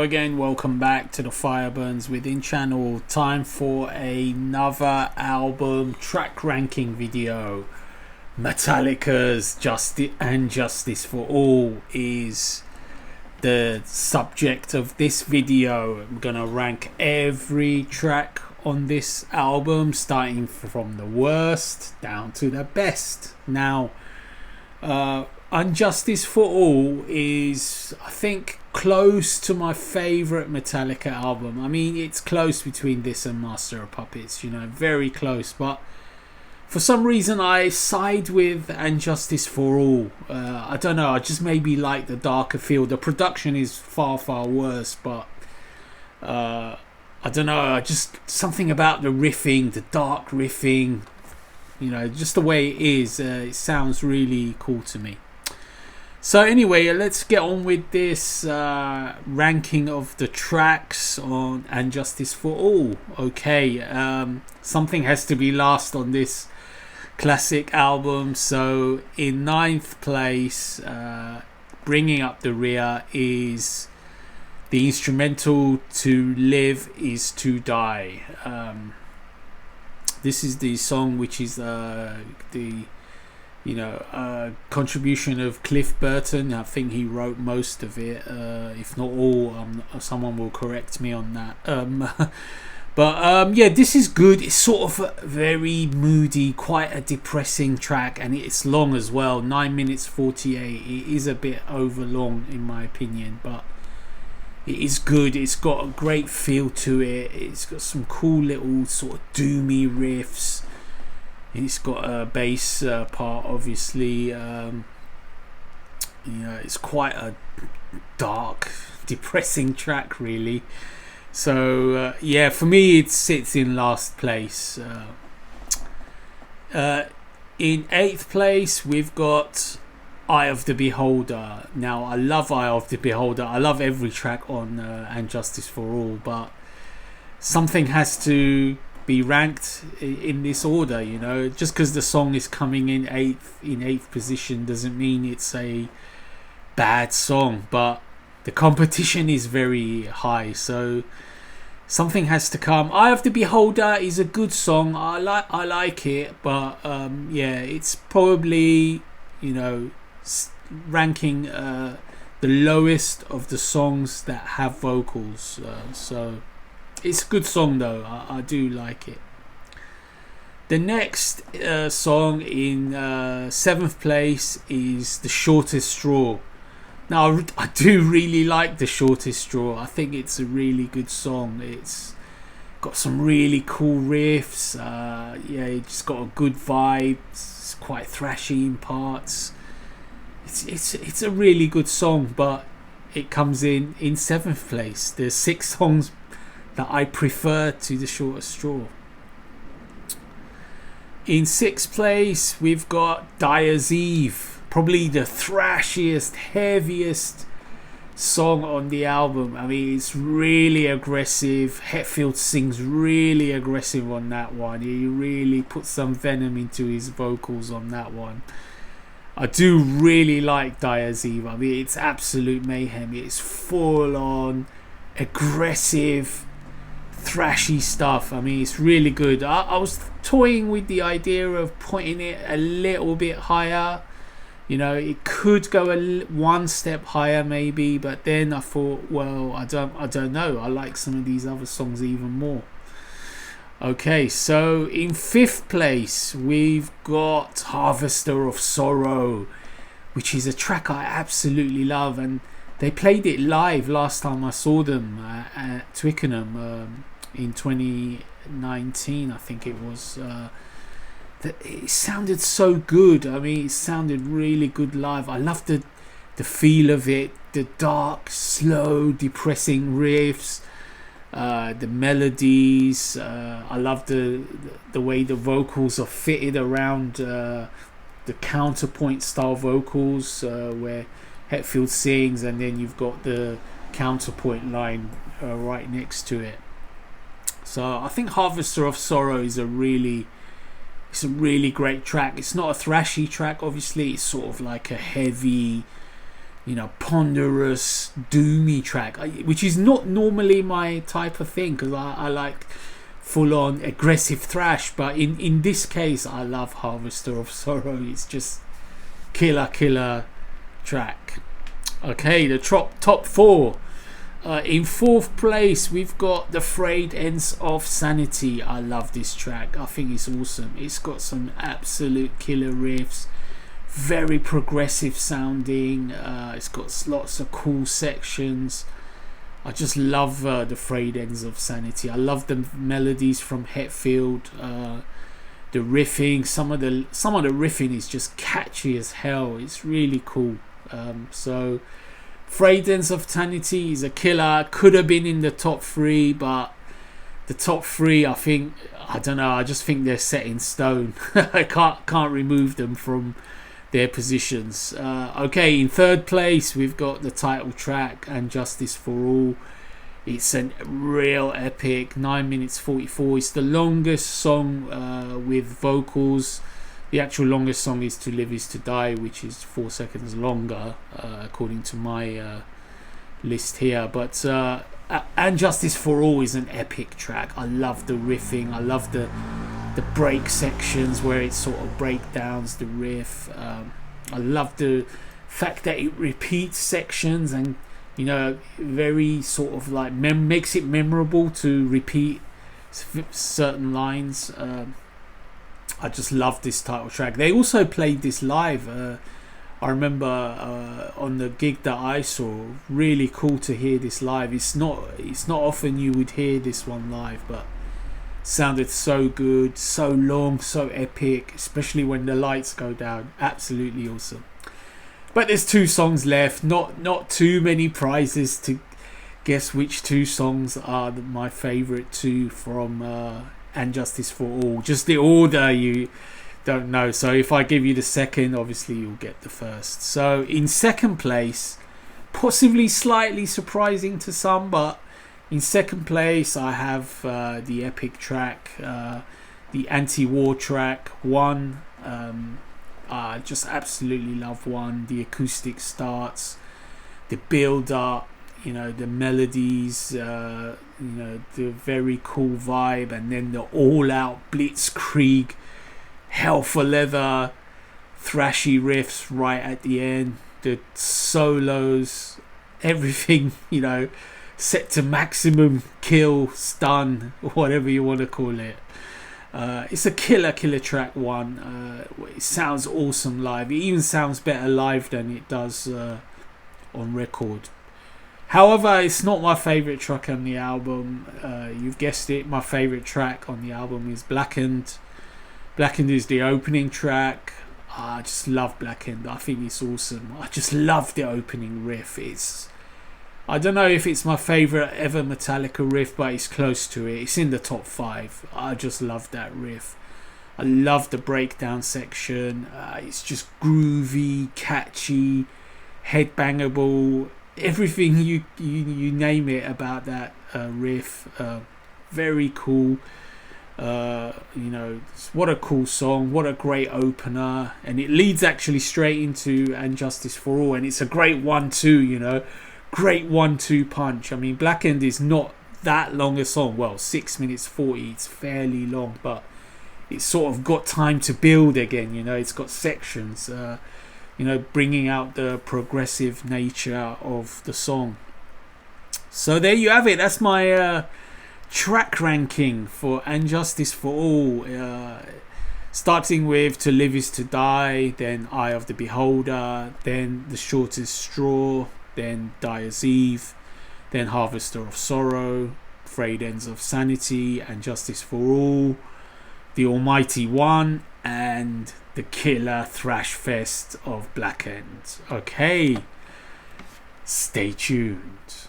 Hello again, welcome back to the Fireburns Within channel. Time for another album track ranking video. Metallica's Justice for All is the subject of this video. I'm gonna rank every track on this album, starting from the worst down to the best. Now, Justice for All is, I think, close to my favourite Metallica album. I mean, it's close between this and Master of Puppets, you know, very close. But for some reason, I side with Justice for All. I don't know, I just maybe like the darker feel. The production is far, far worse, but I don't know, just something about the riffing, the dark riffing, you know, just the way it is. It sounds really cool to me. So anyway, let's get on with this ranking of the tracks on Justice for All. Okay, something has to be last on this classic album. So in 9th place, bringing up the rear, is the instrumental To Live Is To Die. This is the song which is the contribution of Cliff Burton. I think he wrote most of it, if not all. Someone will correct me on that. But yeah, this is good. It's sort of a very moody, quite a depressing track, and it's long as well. 9 minutes 48. It is a bit over long in my opinion, but it is good. It's got a great feel to it. It's got some cool little sort of doomy riffs. It's got a bass part, obviously. It's quite a dark, depressing track, really. So yeah, for me, it sits in last place. In 8th place, we've got Eye of the Beholder. Now, I love Eye of the Beholder. I love every track on And Justice for All, but something has to be ranked in this order, you know. Just because the song is coming in 8th position doesn't mean it's a bad song, but the competition is very high, so something has to come. Eye of the Beholder is a good song. I like it, but yeah, it's probably, you know, ranking the lowest of the songs that have vocals. So it's a good song though. I do like it. The next song in 7th place is The Shortest Straw. Now, I do really like The Shortest Straw. I think it's a really good song. It's got some really cool riffs. Yeah, it's got a good vibe. It's quite thrashy in parts. It's a really good song, but it comes in 7th place. There's 6 songs that I prefer to The Shortest Straw. In 6th place, we've got Dyer's Eve, probably the thrashiest, heaviest song on the album. I mean, it's really aggressive. Hetfield sings really aggressive on that one. He really puts some venom into his vocals on that one. I do really like Dyer's Eve. I mean, it's absolute mayhem. It's full on aggressive, thrashy stuff. I mean, it's really good. I was toying with the idea of putting it a little bit higher. You know, it could go one step higher maybe, but then I thought, well, I don't know. I like some of these other songs even more. Okay, so in 5th place, we've got Harvester of Sorrow, which is a track I absolutely love, and they played it live last time I saw them at Twickenham in 2019, I think it was. It sounded so good. I mean, it sounded really good live. I love the feel of it, the dark, slow, depressing riffs, the melodies. I love the way the vocals are fitted around the counterpoint style vocals, where Hetfield sings and then you've got the counterpoint line right next to it. So I think Harvester of Sorrow is a really great track. It's not a thrashy track, obviously. It's sort of like a heavy, you know, ponderous, doomy track, which is not normally my type of thing, because I like full-on aggressive thrash. But in this case, I love Harvester of Sorrow. It's just killer track. Okay, the top four. In fourth place, we've got The Frayed Ends of Sanity. I love this track. I think it's awesome. It's got some absolute killer riffs, very progressive sounding. It's got lots of cool sections. I just love The Frayed Ends of Sanity. I love the melodies from Hetfield. The riffing, some of the riffing is just catchy as hell. It's really cool. So Frayed Ends of Sanity is a killer. Could have been in the top three, but the top three, I think, I don't know, I just think they're set in stone. I can't remove them from their positions. Okay, in third place, we've got the title track, And Justice for All. It's a real epic, 9 minutes 44. It's the longest song with vocals. The actual longest song is To Live Is To Die, which is 4 seconds longer, according to my list here. But And Justice for All is an epic track. I love the riffing. I love the break sections where it sort of breakdowns the riff. I love the fact that it repeats sections and, you know, very sort of like makes it memorable to repeat certain lines. I just love this title track. They also played this live. I remember on the gig that I saw. Really cool to hear this live. It's not often you would hear this one live, but sounded so good, so long, so epic, especially when the lights go down. Absolutely awesome. But there's 2 songs left. Not too many prizes to guess which 2 songs are my favourite 2 from And Justice for All. Just the order you don't know. So if I give you the second, obviously you'll get the first. So in second place, possibly slightly surprising to some, but in second place I have the epic track, the anti-war track, One. I just absolutely love One. The acoustic starts, the build up, you know, the melodies, you know, the very cool vibe, and then the all-out blitzkrieg, hell for leather, thrashy riffs right at the end, the solos, everything, you know, set to maximum kill, stun, whatever you want to call it. It's a killer track, One. It sounds awesome live. It even sounds better live than it does on record. However, it's not my favourite track on the album. You've guessed it, my favourite track on the album is Blackened. Blackened is the opening track. I just love Blackened. I think it's awesome. I just love the opening riff. I don't know if it's my favourite ever Metallica riff, but it's close to it. It's in the top 5. I just love that riff. I love the breakdown section. It's just groovy, catchy, headbangable. Everything you name it about that riff. Very cool. You know, what a cool song, what a great opener, and it leads actually straight into And Justice for All, and it's a great 1-2, you know, great 1-2 punch. I mean, Blackened is not that long a song. Well, 6 minutes 40, it's fairly long, but it's sort of got time to build again, you know. It's got sections, you know, bringing out the progressive nature of the song. So there you have it. That's my track ranking for And Justice for All. Starting with To Live Is To Die, then Eye of the Beholder, then The Shortest Straw, then Dyer's Eve, then Harvester of Sorrow, Frayed Ends of Sanity, And Justice for All, The Almighty One, and the killer thrash fest of Blackened. Okay, stay tuned.